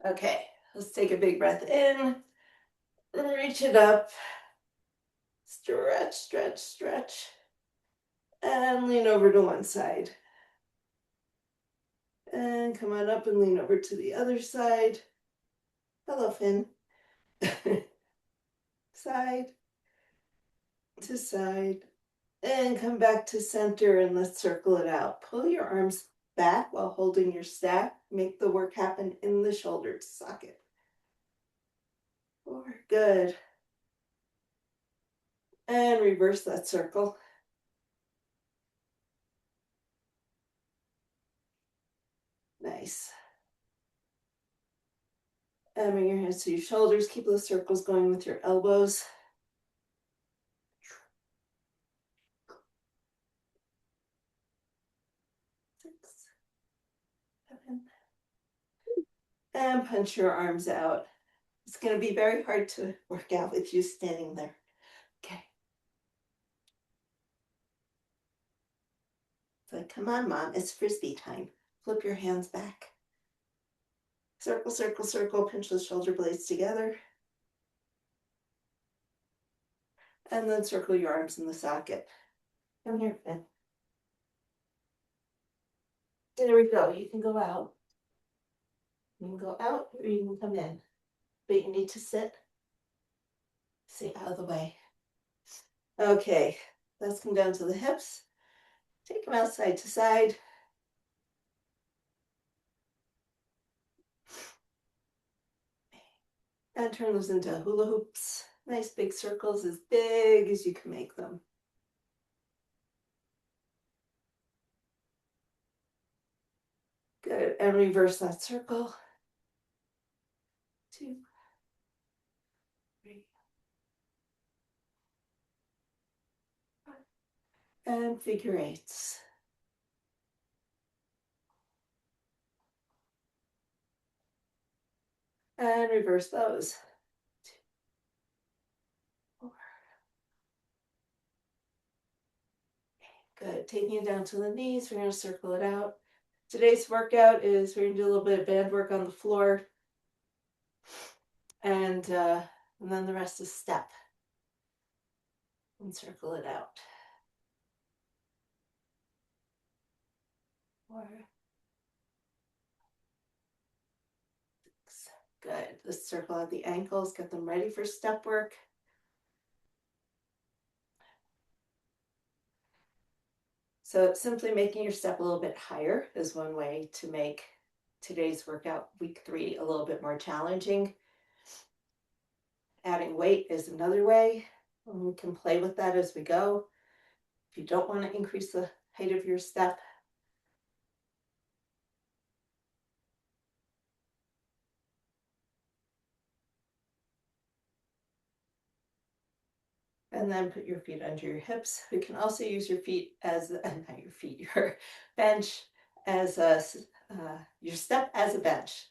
Okay, let's take a big breath in, reach it up, stretch, stretch, stretch, and lean over to one side. And come on up and lean over to the other side. Hello, Finn. Side to side. And come back to center and let's circle it out. Pull your arms back while holding your staff. Make the work happen in the shoulder socket. 4, good. And reverse that circle. Nice. And bring your hands to your shoulders. Keep those circles going with your elbows. 6, 7. And punch your arms out. It's going to be very hard to work out with you standing there. Okay. So come on, Mom, it's frisbee time. Flip your hands back. Circle, circle, circle, pinch the shoulder blades together. And then circle your arms in the socket. Come here, Finn. There we go. You can go out. You can go out or you can come in. But you need to sit. Stay out of the way. Okay, let's come down to the hips. Take them out side to side. And turn those into hula hoops. Nice big circles, as big as you can make them. Good, and reverse that circle. 2, 3, 5. And figure eights. And reverse those. 2, 4. Good, taking it down to the knees, we're gonna circle it out. Today's workout is we're gonna do a little bit of band work on the floor. And then the rest is step. And circle it out. 4, 6. Good. Let's circle out the ankles, get them ready for step work. So simply making your step a little bit higher is one way to make today's workout, week 3, a little bit more challenging. Adding weight is another way, and we can play with that as we go. If you don't want to increase the height of your step, and then put your feet under your hips. We can also use your feet as, not your feet, your bench as a, your step as a bench.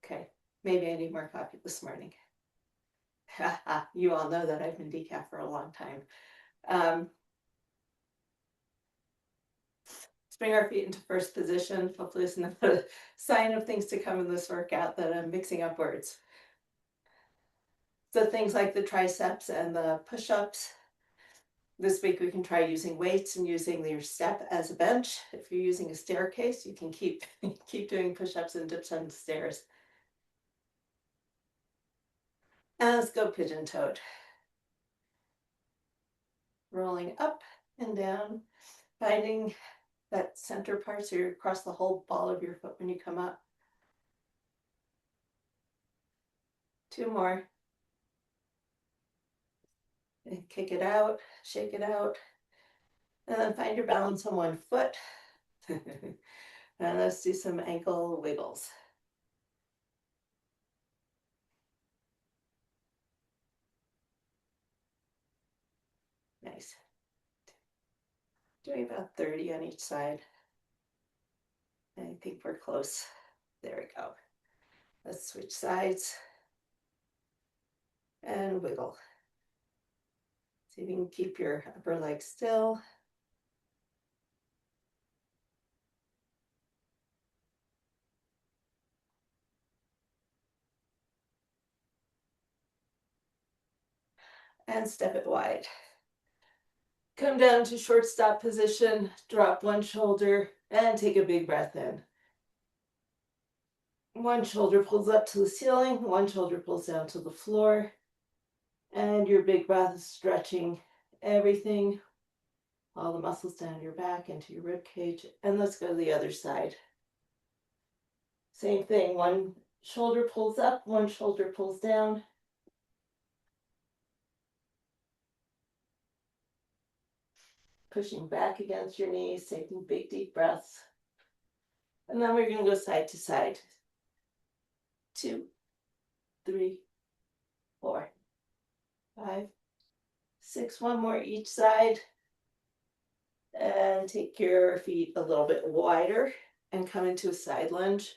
Okay, maybe I need more coffee this morning. You all know that I've been decaf for a long time. Let's bring our feet into first position. Hopefully it's not a sign of things to come in this workout that I'm mixing up words. So things like the triceps and the push-ups. This week we can try using weights and using your step as a bench. If you're using a staircase, you can keep doing push-ups and dips on the stairs. And let's go pigeon-toed. Rolling up and down, finding that center part so you're across the whole ball of your foot when you come up. 2 more. And kick it out, shake it out. And then find your balance on one foot. And let's do some ankle wiggles. Nice. Doing about 30 on each side. I think we're close. There we go. Let's switch sides and wiggle. See if you can keep your upper leg still. and step it wide. Come down to short stop position, drop one shoulder, and take a big breath in. One shoulder pulls up to the ceiling, one shoulder pulls down to the floor, and your big breath is stretching everything, all the muscles down your back into your rib cage. And let's go to the other side. Same thing, one shoulder pulls up, one shoulder pulls down. Pushing back against your knees, taking big deep breaths. And then we're going to go side to side. 2, 3, 4, 5, 6. One more each side. And take your feet a little bit wider and come into a side lunge.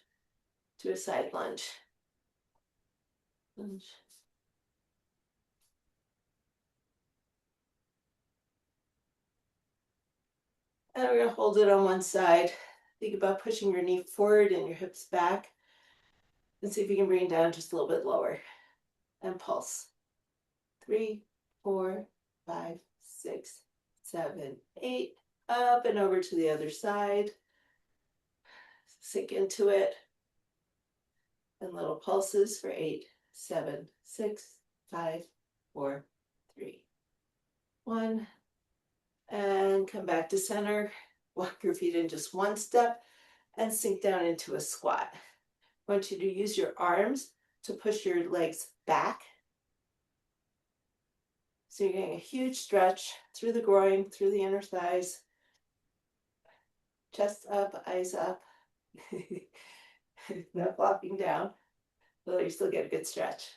To a side lunge. Lunge. And we're going to hold it on one side. Think about pushing your knee forward and your hips back. And see if you can bring it down just a little bit lower. And pulse. 3, 4, 5, 6, 7, 8. Up and over to the other side. Sink into it. And little pulses for 8, 7, 6, 5, 4, 3, 1. And come back to center. Walk your feet in just one step and sink down into a squat. I want you to use your arms to push your legs back. So you're getting a huge stretch through the groin, through the inner thighs. Chest up, eyes up. No flopping down, though you still get a good stretch.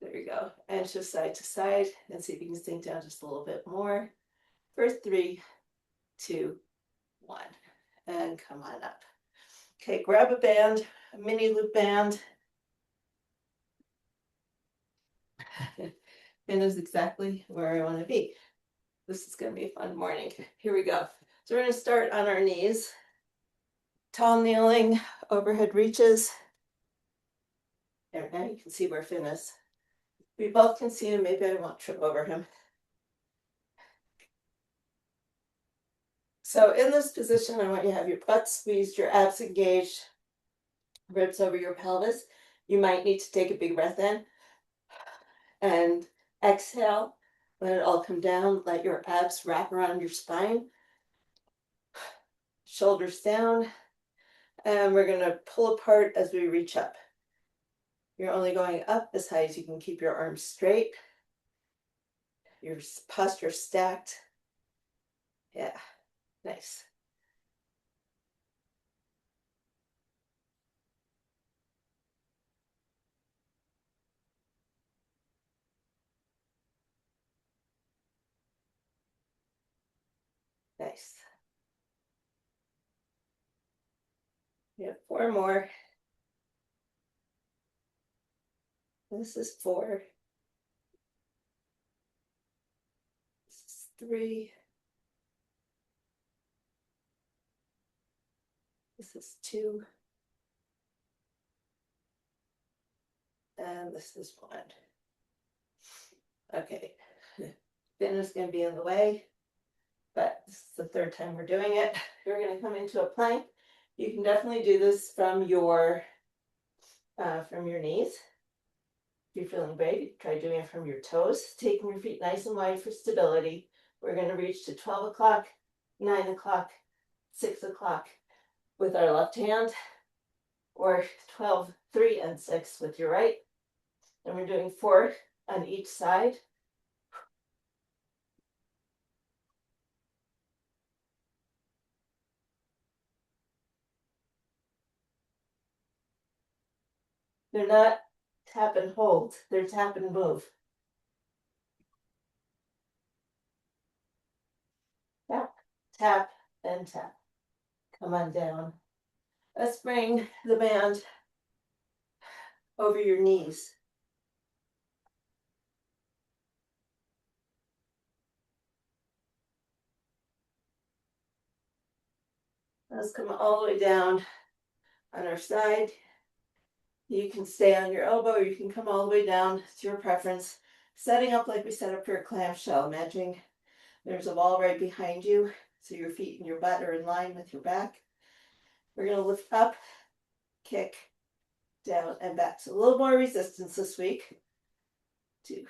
There you go. And shift side to side and see if you can sink down just a little bit more. For 3, 2, 1. And come on up. Okay, grab a band, a mini loop band. And is exactly where I want to be. This is going to be a fun morning. Here we go. So we're going to start on our knees. Tall kneeling, overhead reaches. There, now you can see where Finn is. We both can see him. Maybe I won't trip over him. So in this position, I want you to have your butt squeezed, your abs engaged, ribs over your pelvis. You might need to take a big breath in and exhale. Let it all come down. Let your abs wrap around your spine. Shoulders down. And we're going to pull apart as we reach up. You're only going up as high as you can keep your arms straight. Your posture stacked. Yeah, nice. Nice. We have 4 more. This is 4. This is 3. This is 2. And this is 1. Okay. Finn is going to be in the way, but this is the 3rd time we're doing it. We're going to come into a plank. You can definitely do this from your knees. If you're feeling great, try doing it from your toes, taking your feet nice and wide for stability. We're going to reach to 12 o'clock, 9 o'clock, 6 o'clock with our left hand, or 12, 3, and 6 with your right. And we're doing 4 on each side. They're not tap and hold, they're tap and move. Tap, tap, and tap. Come on down. Let's bring the band over your knees. Let's come all the way down on our side. You can stay on your elbow or you can come all the way down. It's your preference. Setting up like we set up for a clamshell. Imagine there's a wall right behind you, so your feet and your butt are in line with your back. We're going to lift up, kick, down, and back. So a little more resistance this week. 2,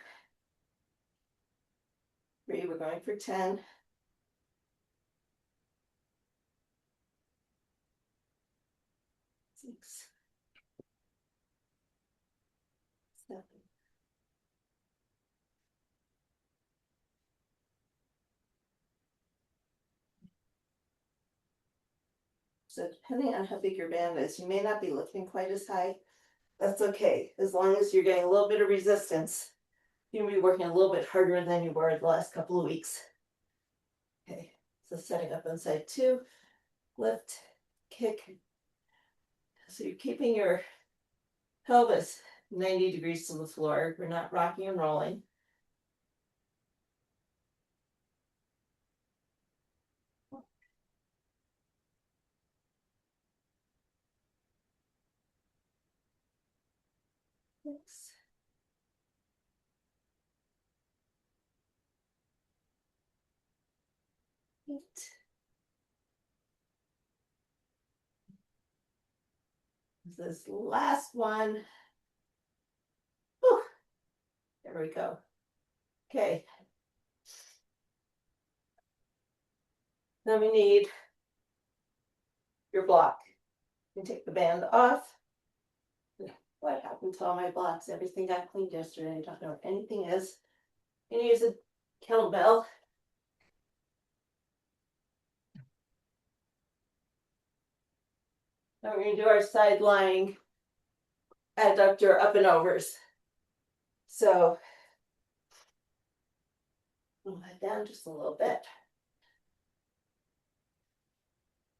3, we're going for 10. 6, 7. So depending on how big your band is, you may not be lifting quite as high. That's okay, as long as you're getting a little bit of resistance. You'll be working a little bit harder than you were the last couple of weeks. Okay, so setting up on side 2, lift, kick. So you're keeping your pelvis 90 degrees to the floor. We're not rocking and rolling. Six. Eight. This last one. Whew. There we go. Okay. Then we need your block. You can take the band off. What happened to all my blocks? Everything got cleaned yesterday. I don't know what anything is. You can use a kettlebell. Now we're going to do our side lying adductor up and overs. So move that down just a little bit.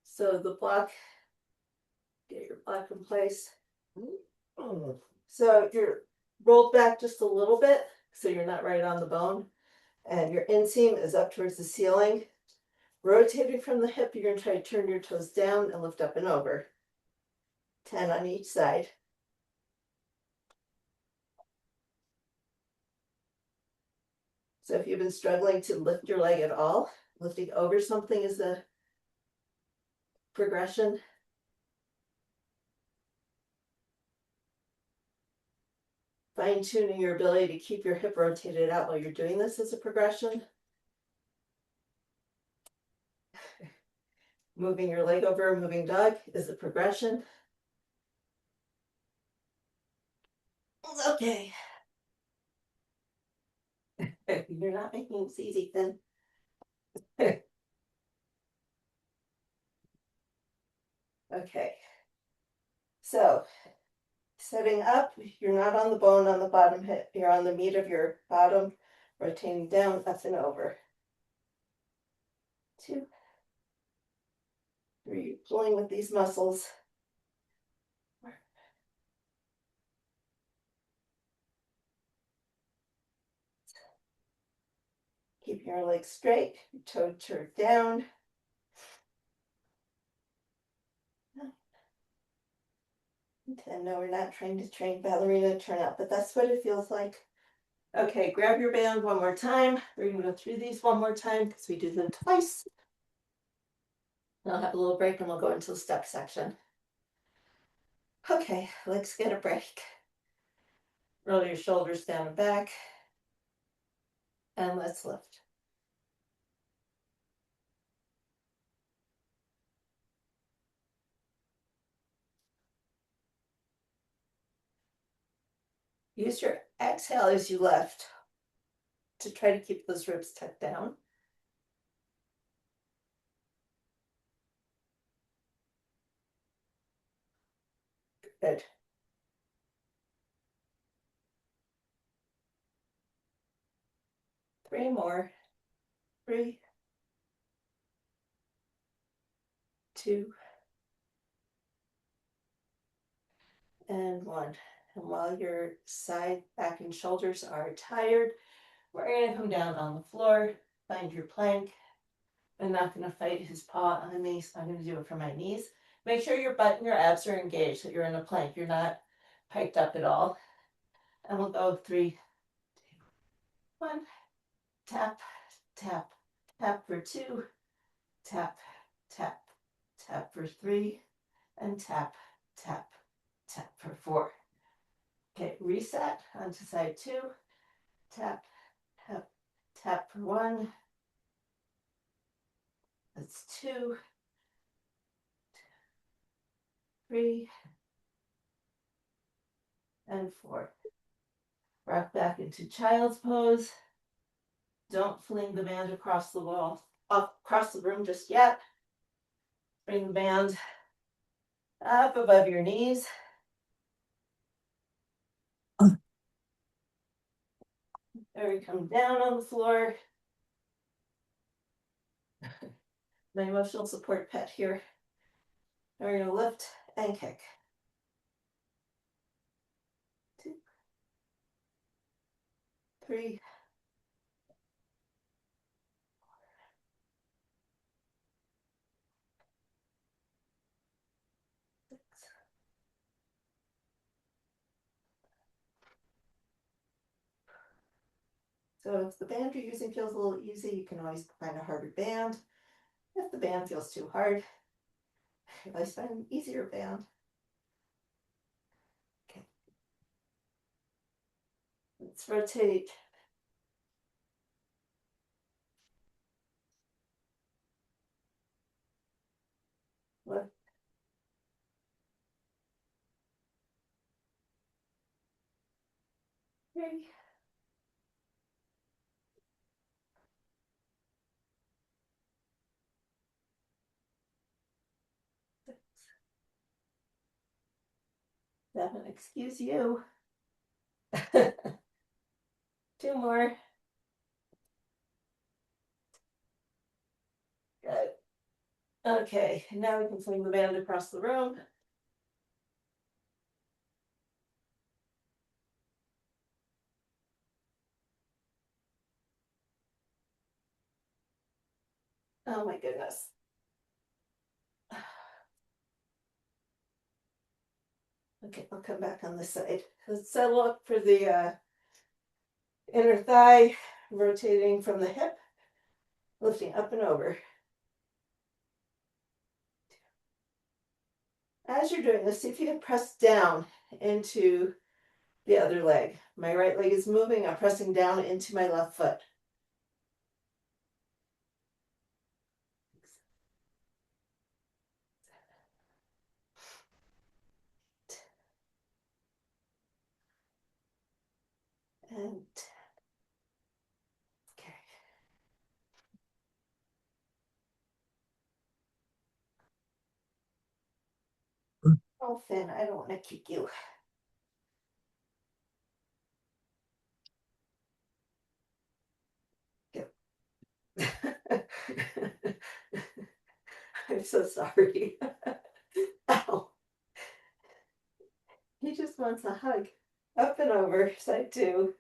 So the block, get your block in place. So you're rolled back just a little bit, so you're not right on the bone. And your inseam is up towards the ceiling. Rotating from the hip, you're going to try to turn your toes down and lift up and over. 10 on each side. So if you've been struggling to lift your leg at all, lifting over something is a progression. Fine-tuning your ability to keep your hip rotated out while you're doing this is a progression. Moving your leg over, moving dog is a progression. Okay. You're not making this easy, then. Okay. So, setting up, you're not on the bone on the bottom hip, you're on the meat of your bottom, rotating down, up and over. 2, 3, pulling with these muscles. 4. Keep your legs straight, your toe turned down. 10. No, we're not trying to train ballerina turnout, but that's what it feels like. Okay, grab your band one more time. We're going to go through these one more time because we do them twice. I'll have a little break and we'll go into the step section. Okay, let's get a break. Roll your shoulders down and back. And let's lift. Use your exhale as you lift to try to keep those ribs tucked down. Good. Three more. 3, 2, and 1. And while your side, back, and shoulders are tired, we're going to come down on the floor, find your plank. I'm not going to fight his paw on me, so I'm going to do it for my knees. Make sure your butt and your abs are engaged, that you're in a plank. You're not piped up at all. And we'll go 3, 1, tap, tap, tap for 2, tap, tap, tap for 3, and tap, tap, tap for 4. Okay, reset onto side 2, tap, tap, tap for 1, that's 2, 3, and 4. Rock back into child's pose. Don't fling the band across the wall, across the room just yet. Bring the band up above your knees. There we come down on the floor. My emotional support pet here. We're going to lift and kick. 2, 3, 6. So if the band you're using feels a little easy, you can always find a harder band. If the band feels too hard, always find an easier band. Okay. Let's rotate. Lift. 3, 6, 7. Excuse you. 2 more. Good. Okay, now we can swing the band across the room. Oh my goodness. Okay, I'll come back on this side. Let's settle up for the inner thigh, rotating from the hip, lifting up and over. As you're doing this, see if you can press down into the other leg. My right leg is moving. I'm pressing down into my left foot. And okay. Oh, Finn, I don't want to kick you. Go. I'm so sorry. Ow. He just wants a hug. Up and over, side 2.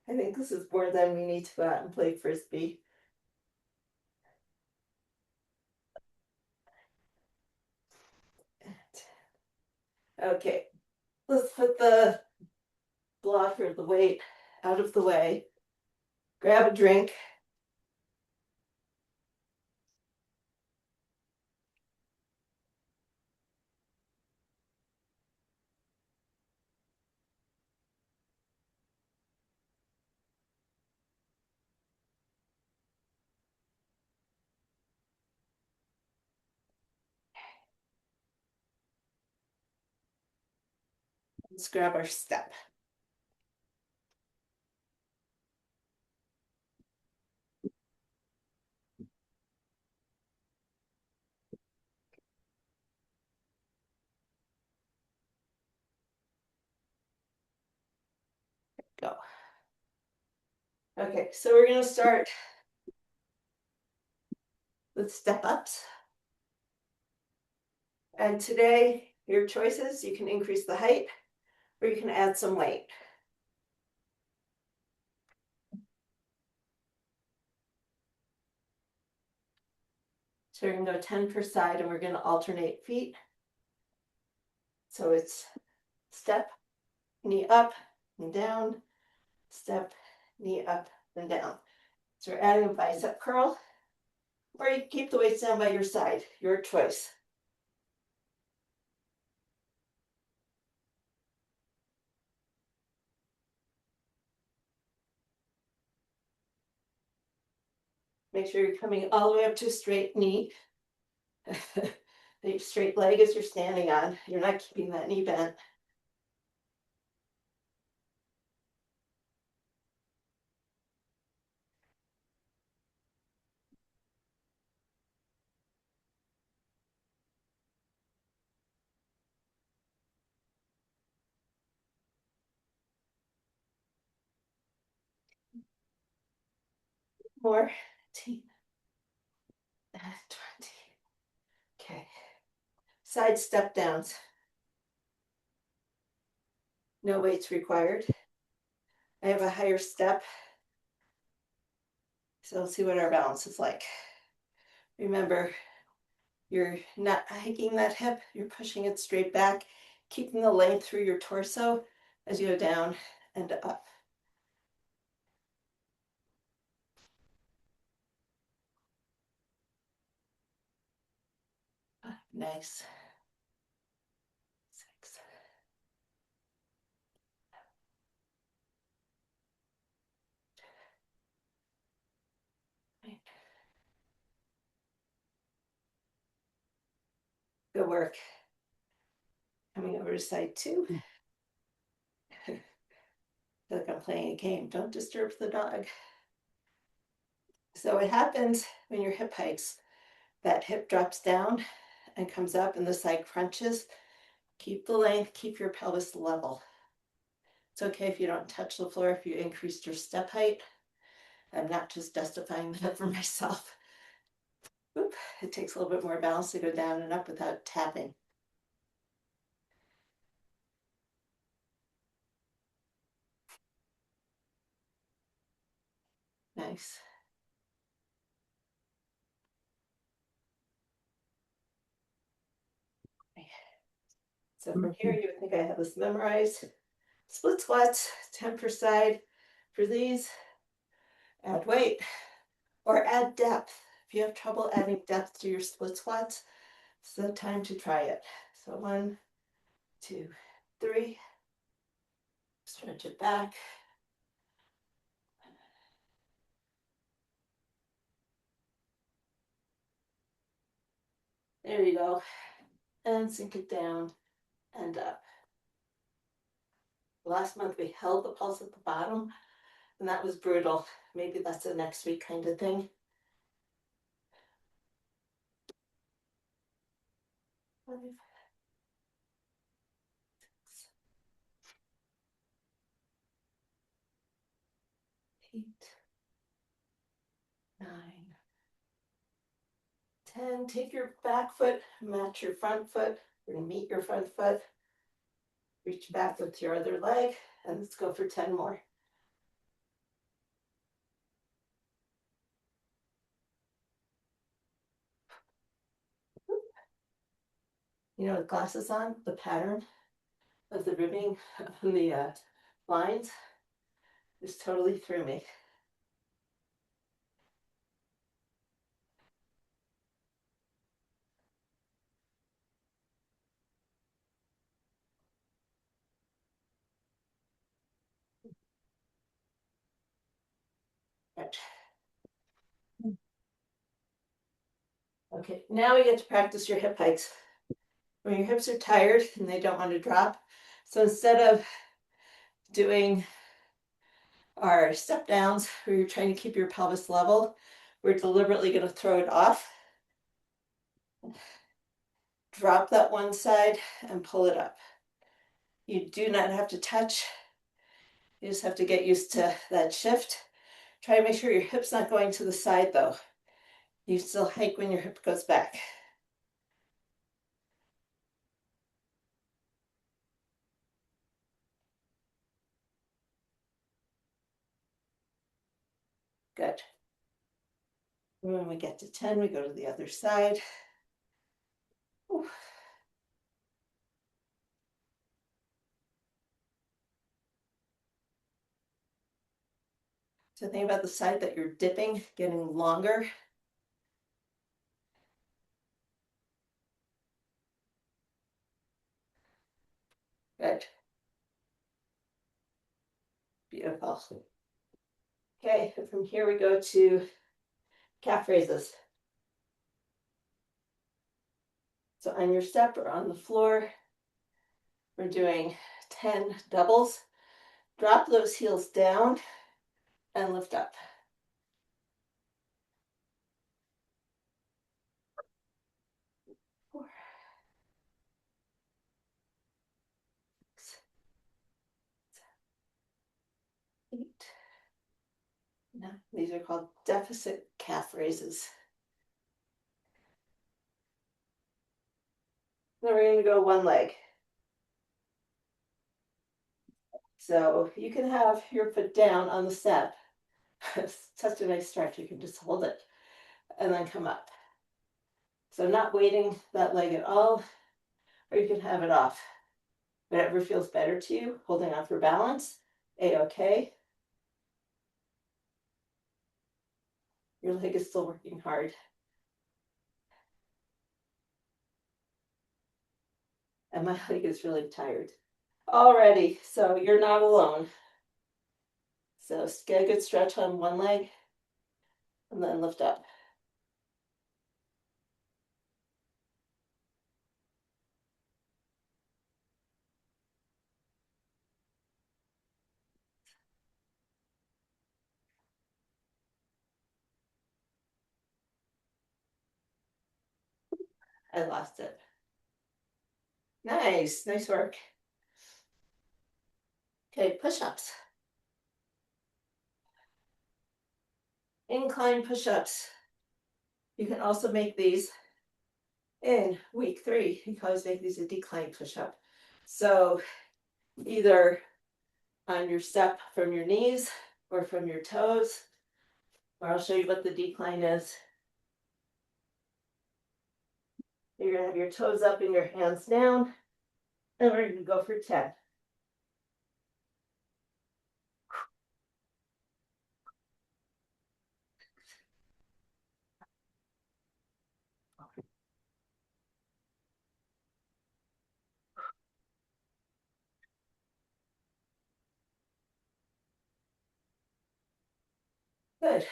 I think this is more than we need to go out and play frisbee. Okay, let's put the block or the weight out of the way. Grab a drink. Let's grab our step. Go. Okay, so we're going to start with step ups. And today, your choices, you can increase the height or you can add some weight. So we're going to go 10 per side and we're going to alternate feet. So it's step, knee up and down, step, knee up and down. So we're adding a bicep curl, or you can keep the weights down by your side, your choice. Make sure you're coming all the way up to a straight knee. The straight leg as you're standing on. You're not keeping that knee bent. More. 10, 20. Okay. Side step downs. No weights required. I have a higher step. So let's see what our balance is like. Remember, you're not hiking that hip, you're pushing it straight back, keeping the length through your torso as you go down and up. Nice. 6. Good work. Coming over to side 2. Feel like I'm playing a game. Don't disturb the dog. So what happens when your hip hikes, that hip drops down and comes up and the side crunches. Keep the length, keep your pelvis level. It's okay if you don't touch the floor if you increased your step height. I'm not just justifying that for myself. Oop, it takes a little bit more balance to go down and up without tapping. Nice. So from here, you would think I have this memorized. Split squats, 10 per side. For these, add weight or add depth. If you have trouble adding depth to your split squats, it's the time to try it. So 1, 2, 3. Stretch it back. There you go. And sink it down and up. Last month we held the pulse at the bottom, and that was brutal. Maybe that's a next week kind of thing. 5, 6, 8, 9, 10. Take your back foot, match your front foot. We're gonna meet your front foot. Reach back with your other leg, and let's go for 10 more. You know, with glasses on, the pattern of the ribbing on the lines just totally threw me. Right. Okay, now we get to practice your hip hikes. When your hips are tired and they don't want to drop, so instead of doing our step downs where you're trying to keep your pelvis level, we're deliberately going to throw it off. Drop that one side and pull it up. You do not have to touch. You just have to get used to that shift. Try to make sure your hip's not going to the side though. You still hike when your hip goes back. Good. When we get to 10, we go to the other side. Ooh. So think about the side that you're dipping, getting longer. Good. Beautiful. Okay, from here we go to calf raises. So on your step or on the floor, we're doing 10 doubles. Drop those heels down and lift up. 4, 6, 7, 8, 9. These are called deficit calf raises. Then we're going to go one leg. So you can have your foot down on the step. It's such a nice stretch. You can just hold it and then come up. So not weighting that leg at all, or you can have it off. Whatever feels better to you, holding on for balance, A-okay. Your leg is still working hard. And my leg is really tired. Alrighty, so you're not alone. So get a good stretch on one leg and then lift up. I lost it. Nice, nice work. Okay, push-ups. Incline push-ups. You can also make these in week 3. You can always make these a decline push-up. So either on your step from your knees or from your toes, or I'll show you what the decline is. You're gonna have your toes up and your hands down, and we're gonna go for 10. Good.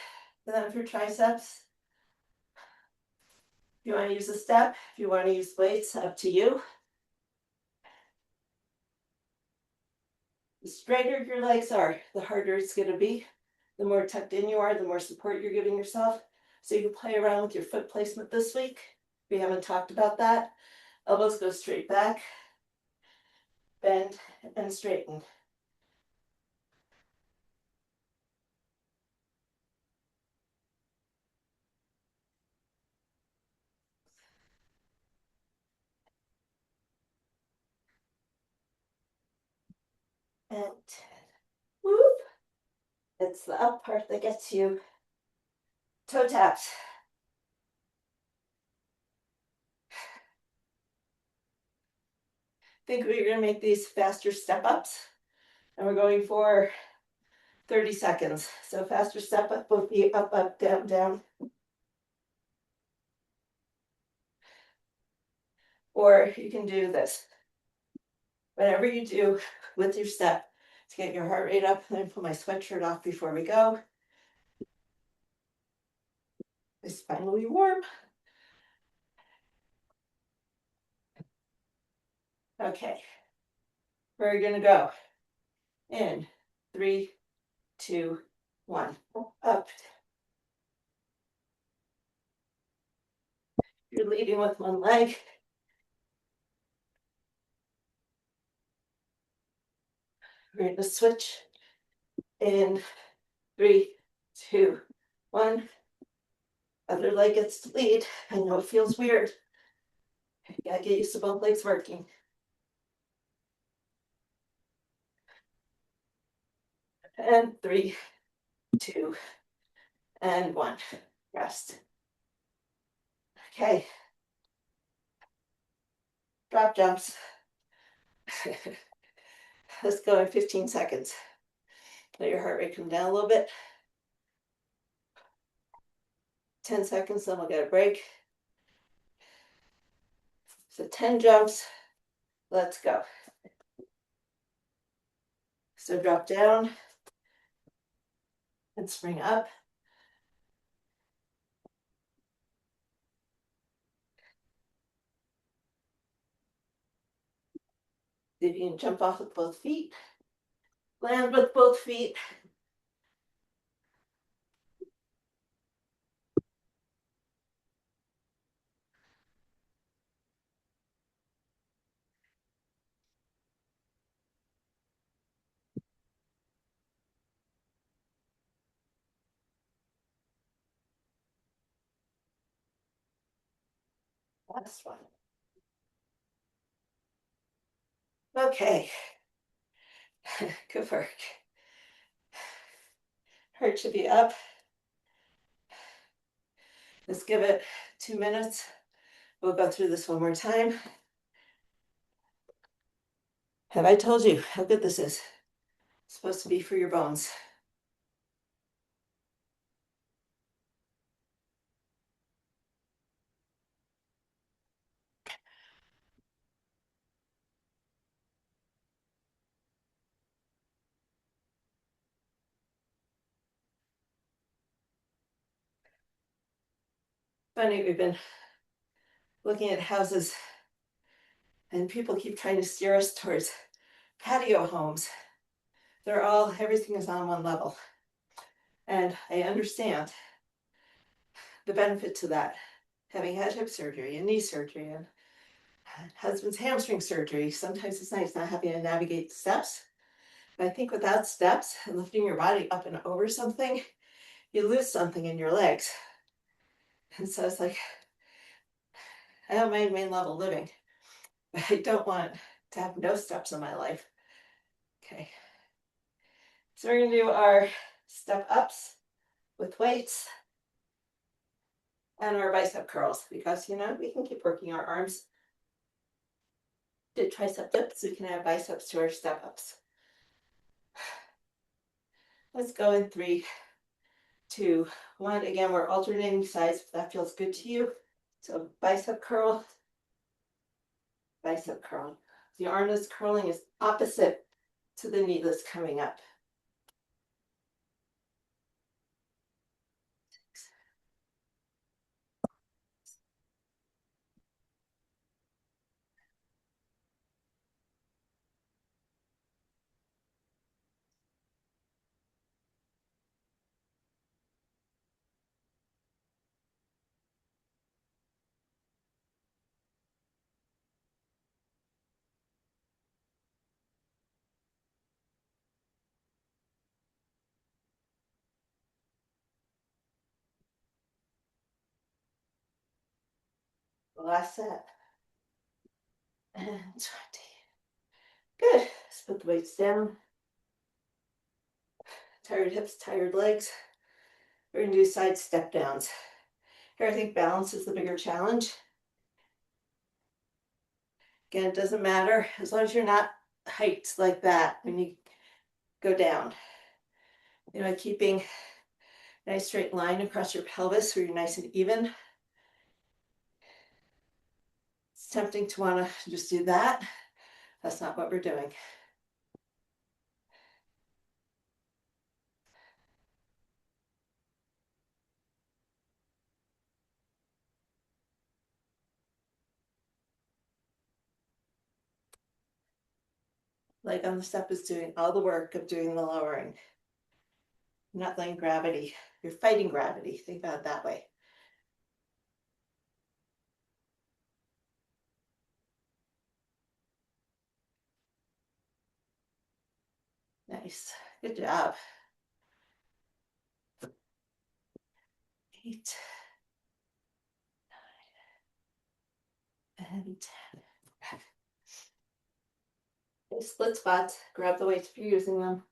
And then for triceps, if you want to use a step, if you want to use weights, up to you. The straighter your legs are, the harder it's going to be. The more tucked in you are, the more support you're giving yourself. So you can play around with your foot placement this week. We haven't talked about that. Elbows go straight back, bend, and straighten. And 10. Whoop. It's the up part that gets you. Toe taps. Think we're going to make these faster step ups. And we're going for 30 seconds. So faster step up will be up, up, down, down. Or you can do this. Whatever you do with your step to get your heart rate up. Let me put my sweatshirt off before we go. It's finally warm. Okay. We're going to go in 3, 2, 1. Up. You're leading with one leg. We're going to switch in 3, 2, 1. Other leg gets to lead. I know it feels weird. You gotta get used to both legs working. And 3, 2, and 1. rest. Okay. Drop jumps. Let's go in 15 seconds. Let your heart rate come down a little bit. 10 seconds, then we'll get a break. So 10 jumps. Let's go. So drop down and spring up. See if you can jump off with both feet. Land with both feet. Last one. Okay. Good work. Heart should be up. Let's give it 2 minutes. We'll go through this one more time. Have I told you how good this is? It's supposed to be for your bones. Funny, we've been looking at houses and people keep trying to steer us towards patio homes. Everything is on one level. And I understand the benefit to that. Having had hip surgery and knee surgery and husband's hamstring surgery, sometimes it's nice not having to navigate the steps. But I think without steps and lifting your body up and over something, you lose something in your legs. And so it's like, I don't mind main level living, but I don't want to have no steps in my life. Okay. So we're going to do our step ups with weights and our bicep curls because, we can keep working our arms. Did tricep dips, we can add biceps to our step ups. Let's go in 3, 2, 1. Again, we're alternating sides if that feels good to you. So bicep curl, bicep curl. The arm that's curling is opposite to the knee that's coming up. The last set. And 20. Good. Let's put the weights down. Tired hips, tired legs. We're going to do side step downs. Here, I think balance is the bigger challenge. Again, it doesn't matter as long as you're not heights like that when you go down. Keeping a nice straight line across your pelvis so you're nice and even. It's tempting to want to just do that. That's not what we're doing. Leg on the step is doing all the work of doing the lowering. You're not letting gravity. You're fighting gravity. Think about it that way. Nice. Good job. 8, 9, and 10. Okay, split squats. Grab the weights if you're using them.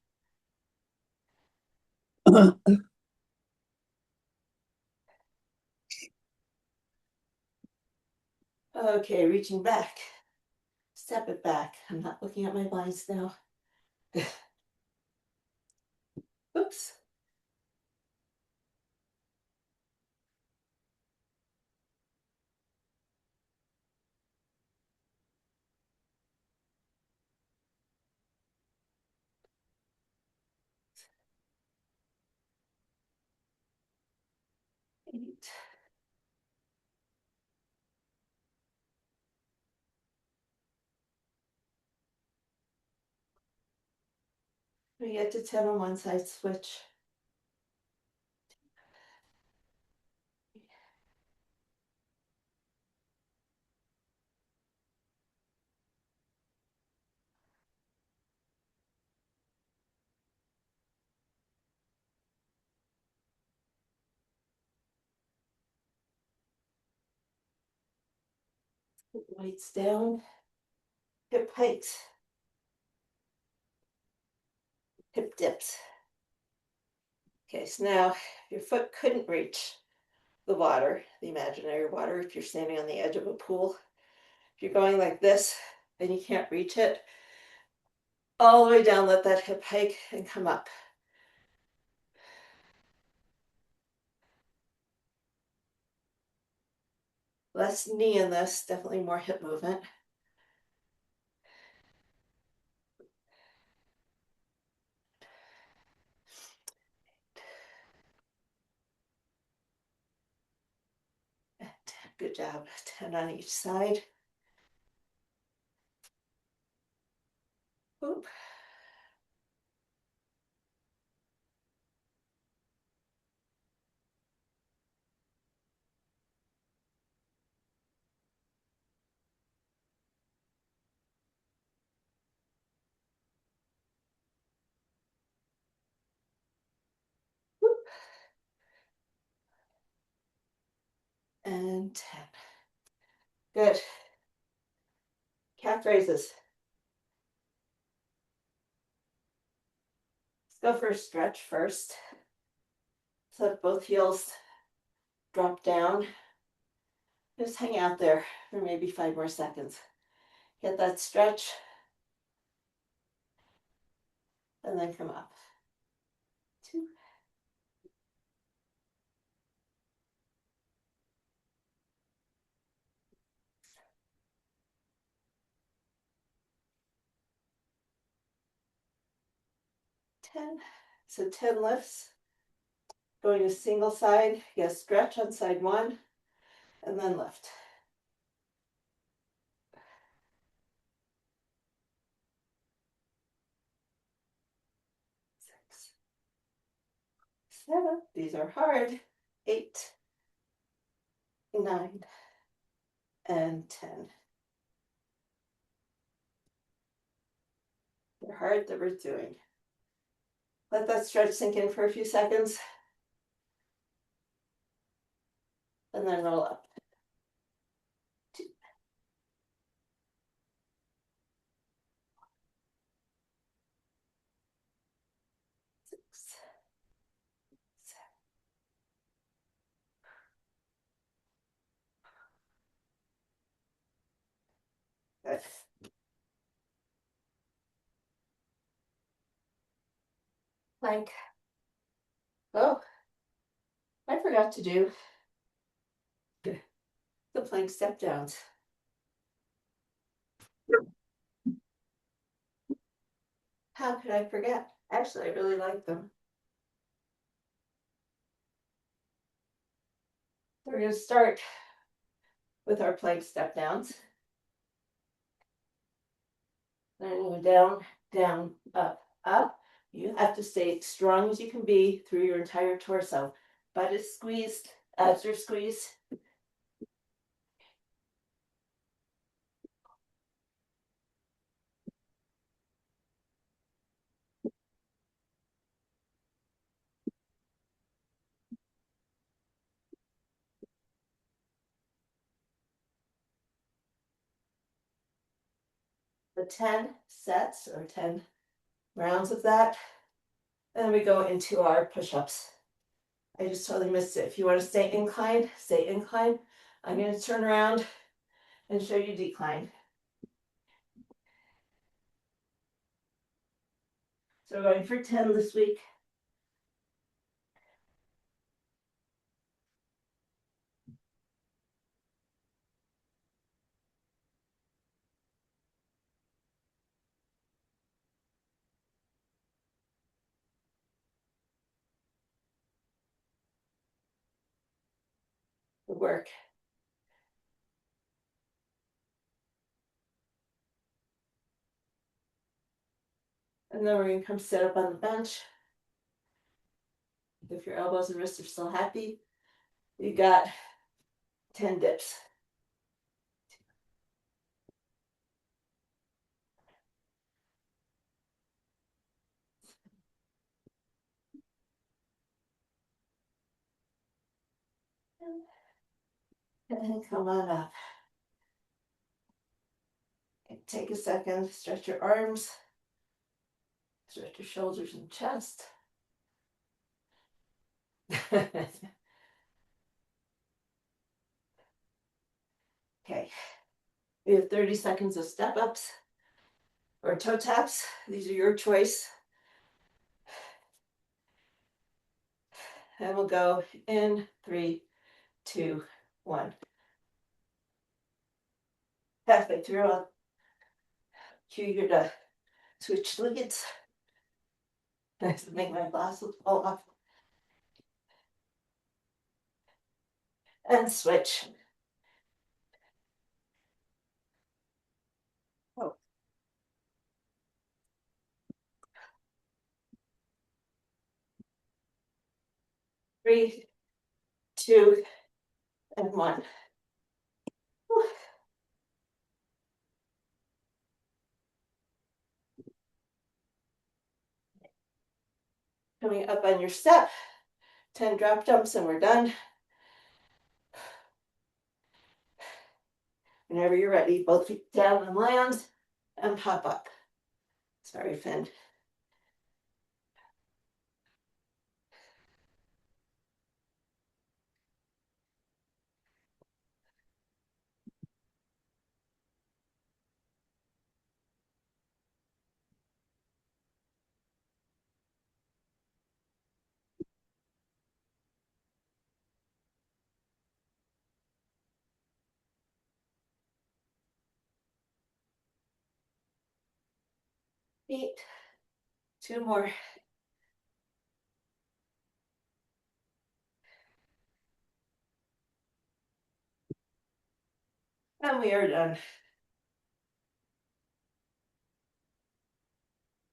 Okay, reaching back. Step it back. I'm not looking at my blinds now. Oops. Eight. We get to 10 on one side, switch. Put the weights down. Hip hikes. Hip dips. Okay, so now your foot couldn't reach the water, the imaginary water, if you're standing on the edge of a pool. If you're going like this and you can't reach it, all the way down, let that hip hike and come up. Less knee in this, definitely more hip movement. Good job. 10 on each side. Oop. Oop. And 10. Good. Calf raises. Let's go for a stretch first. So let both heels drop down. Just hang out there for maybe 5 more seconds. Get that stretch. And then come up. 2. 10. So 10 lifts. Going to single side, get a stretch on side 1, and then lift. 6, 7. These are hard. 8, 9, and 10. They're hard, they're worth doing. Let that stretch sink in for a few seconds. And then roll up. 2, 6, 7. Good. Plank. Oh, I forgot to do the plank step downs. How could I forget? Actually, I really like them. We're going to start with our plank step downs. Then go down, down, up, up. You have to stay as strong as you can be through your entire torso. Butt is squeezed, abs are squeezed. The 10 sets or 10 rounds of that. And then we go into our push-ups. I just totally missed it. If you want to stay inclined, stay inclined. I'm going to turn around and show you decline. So we're going for 10 this week. Good work. And then we're going to come sit up on the bench. If your elbows and wrists are still happy, you got 10 dips. And come on up. Take a second, stretch your arms, stretch your shoulders and chest. Okay, we have 30 seconds of step ups or toe taps. These are your choice. And we'll go in 3, 2, 1. Halfway through, I'll cue you to switch leads. Nice to make my glasses fall off. And switch. Oh. 3, 2, and 1. Whew. Coming up on your step, 10 drop jumps and we're done. Whenever you're ready, both feet down and land and pop up. Sorry, Finn. Feet. 2 more. And we are done.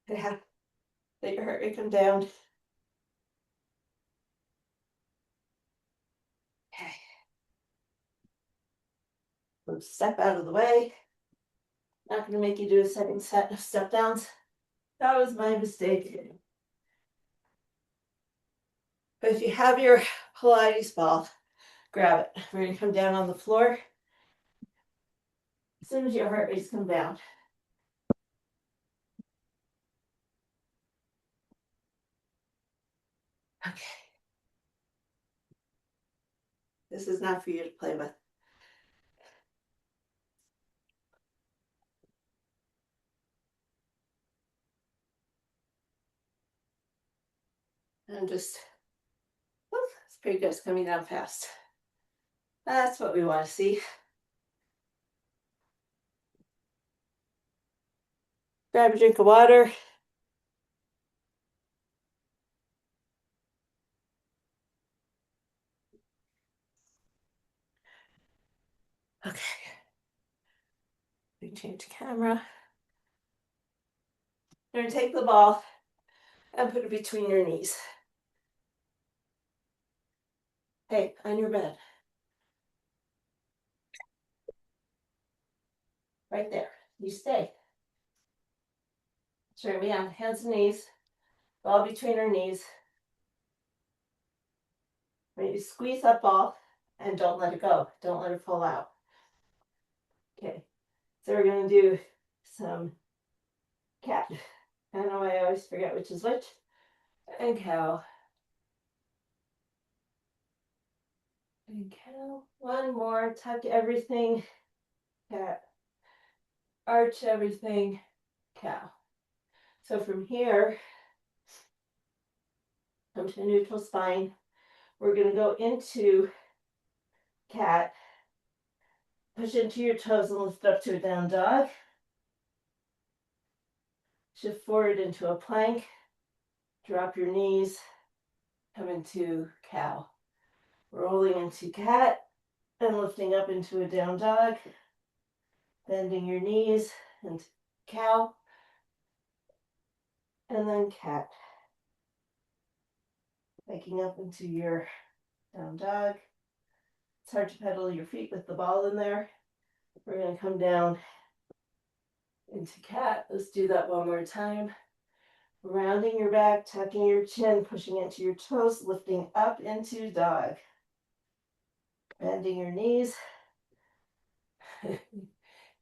Yeah. Let your heart rate come down. Okay. Move step out of the way. Not going to make you do a second set of step downs. That was my mistake. But if you have your Pilates ball, grab it. We're going to come down on the floor as soon as your heart rates come down. Okay. This is not for you to play with. And just, it's pretty good. It's coming down fast. That's what we want to see. Grab a drink of water. Okay. We change camera. You're going to take the ball and put it between your knees. Hey, on your bed. Right there. You stay. Sure, we have hands and knees. Ball between our knees. Maybe squeeze that ball and don't let it go. Don't let it fall out. Okay. So we're going to do some cat. I don't know why I always forget which is which. And cow. And cow. One more. Tuck everything cat, arch everything, cow. So from here, come to a neutral spine. We're going to go into cat, push into your toes and lift up to a down dog. Shift forward into a plank, drop your knees, come into cow. Rolling into cat and lifting up into a down dog, bending your knees into cow, and then cat. Waking up into your down dog. It's hard to pedal your feet with the ball in there. We're going to come down into cat. Let's do that one more time. Rounding your back, tucking your chin, pushing into your toes, lifting up into dog. Bending your knees.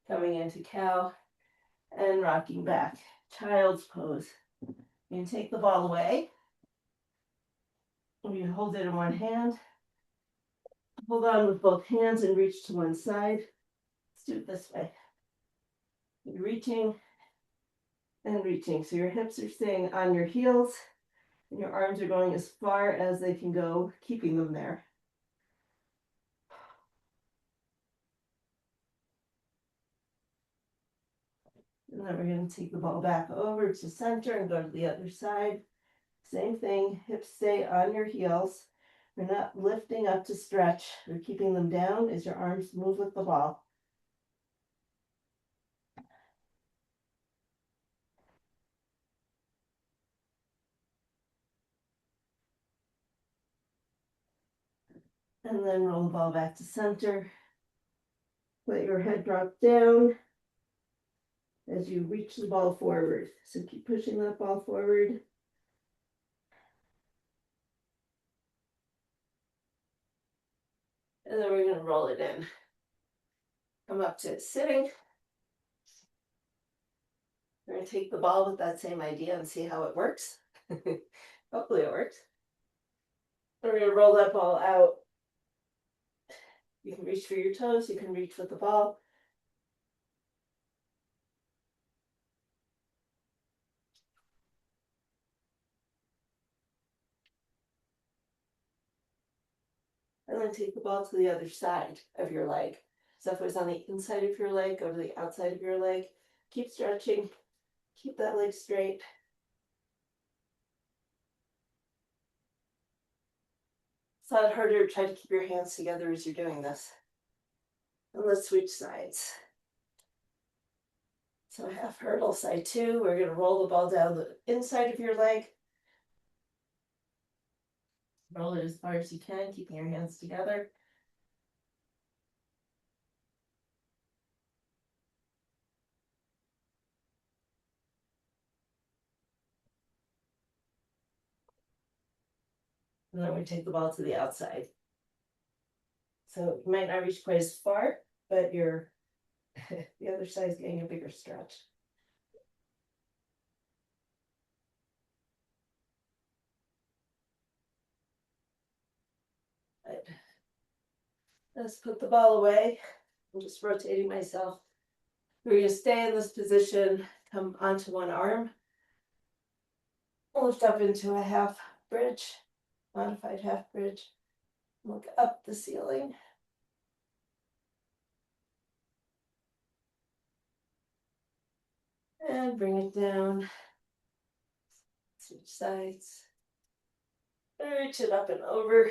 Coming into cow and rocking back. Child's pose. You can take the ball away. You hold it in one hand. Hold on with both hands and reach to one side. Let's do it this way. You're reaching and reaching. So your hips are staying on your heels and your arms are going as far as they can go, keeping them there. And then we're going to take the ball back over to center and go to the other side. Same thing, hips stay on your heels. We're not lifting up to stretch. We're keeping them down as your arms move with the ball. And then roll the ball back to center. Let your head drop down as you reach the ball forward. So keep pushing that ball forward. And then we're going to roll it in. Come up to sitting. We're going to take the ball with that same idea and see how it works. Hopefully it works. We're going to roll that ball out. You can reach for your toes. You can reach with the ball. And then take the ball to the other side of your leg. So if it was on the inside of your leg, go to the outside of your leg. Keep stretching. Keep that leg straight. It's a lot harder to try to keep your hands together as you're doing this. And let's switch sides. So half hurdle, side two. We're going to roll the ball down the inside of your leg. Roll it as far as you can, keeping your hands together. And then we take the ball to the outside. So you might not reach quite as far, but you're the other side is getting a bigger stretch. Right. Let's put the ball away. I'm just rotating myself. We're going to stay in this position, come onto one arm, lift up into a half bridge, modified half bridge, look up the ceiling. And bring it down, switch sides, reach it up and over.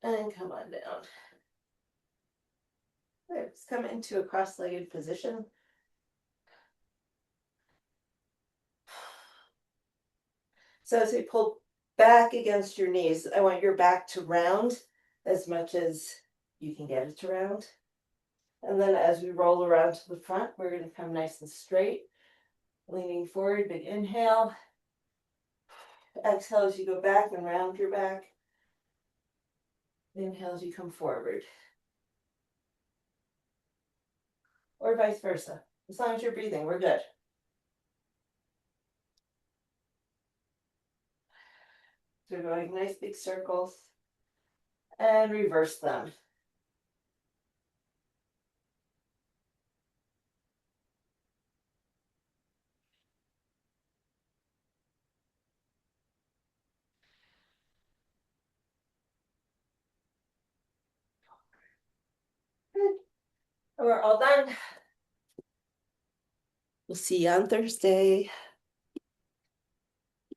And come on down. Let's come into a cross-legged position. So as we pull back against your knees, I want your back to round as much as you can get it to round. And then as we roll around to the front, we're going to come nice and straight, leaning forward, big inhale. Exhale as you go back and round your back. Inhale as you come forward. Or vice versa. As long as you're breathing, we're good. So going nice big circles and reverse them. Good. And we're all done. We'll see you on Thursday.